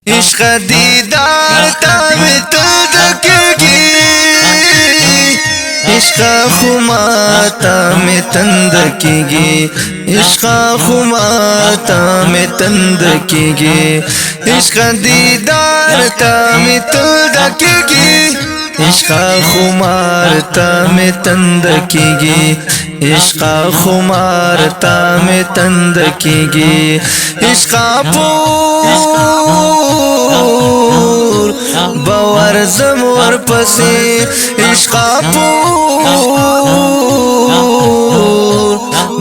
इश्क दीदार तामे तंदकेगी, इश्क खुमाता में तंदकेगी, इश्क खुमाता में तंदकेगी, इश्क दीदार तामे तंदकेगी, इश्क खुमारता में तंदकेगी, इश्क खुमारता में तंदकेगी, इश्क पूर बावर जमोर पसे, इश्क पूर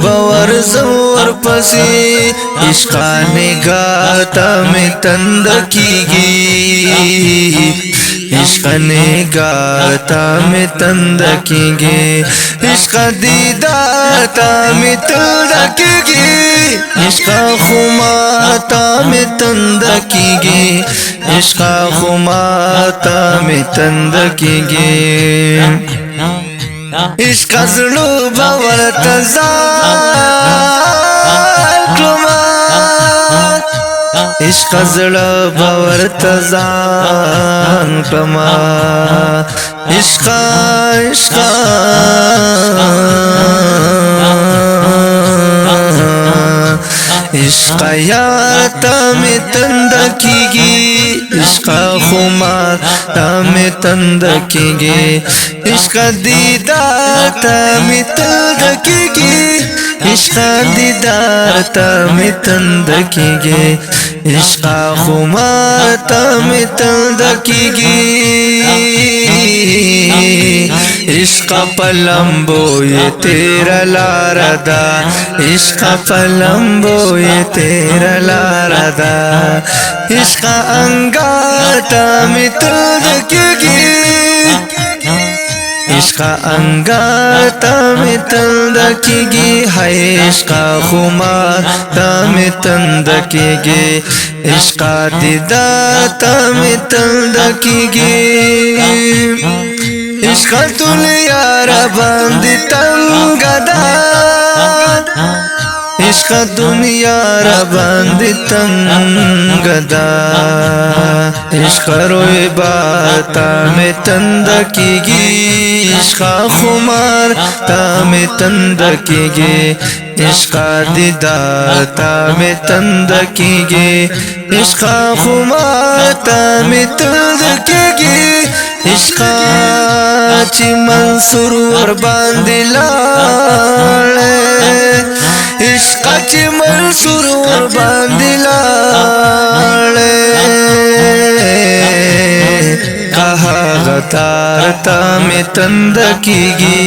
बावर जमोर पसे, इश्क निगाहता में तंदकेगी, इश्क निगाहता में तंदकेगी, इश्क दीदाता में तंदकेगी, इश्क खुमाता में तंदकेगी, इश्क खुमाता में तंदकेगी, इश्क ज़रू बावर तज़ाल कुमार, इश्क ज़रू बावर तज़ाल कुमार, इश्क इश्क इश्क यारता में तंदकेगी, इश्क खुमारता में तंदकेगी, इश्क दीदारता में तंदकेगी, इश्क दीदारता में तंदकेगी, इश्क खुमारता में तंदकेगी, इश्क पलंबो ये तेरा लारदा, इश्क पलंबो ये तेरा लारदा, इश्क अंगाता में तंदकेगी, इश्क अंगाता में तंदकेगी, है इश्क खुमारता में तंदकेगी, इश्क दीदारता में तंदकेगी, इश्क दुनिया रबंदी तंगदा, इश्क दुनिया रबंदी तंगदा, इश्क रोए बाता में तंदकेगी, इश्क खुमारता में तंदकेगी, इश्क दीदारता में तंदकेगी, इश्क खुमारता में तंदकेगी, इश्क ची मंसूर और बांदिलाले, इश्क ची मंसूर और बांदिलाले, कहा गतारता में तंदकेगी,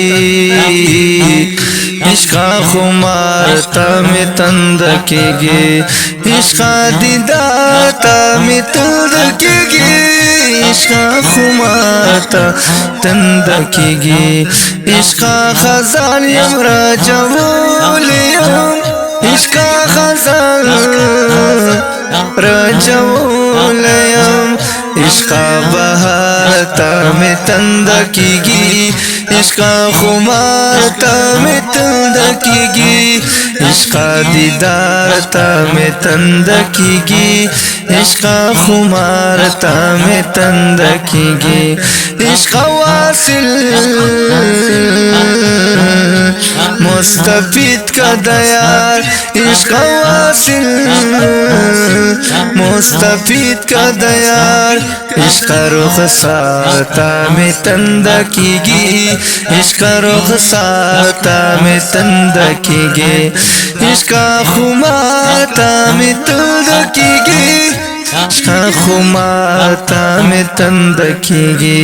इश्क खुमारता में तंदकेगी, इश्क दीदारता में तंदकेगी, इश्क खुमारता तंदकेगी, इश्क खजान यमरा जवोलियम, इश्क खजान रजवोलियम, इश्क बहारता में तंदकेगी, इश्क खुमारता में तंदकेगी, इश्क दीदारता में तंदकेगी, इश्क खुमारता में तंदकेगी, इश्क वासिल मुस्तफीद का दयार, इश्क वासिल मुस्तफीद का दयार, इश्क रुखसाता में तंदकेगी, इश्क रुखसाता में तंदकेगी, इश्क खुमारता में तंदकेगी, इश्क खुमारता में तंदकेगी।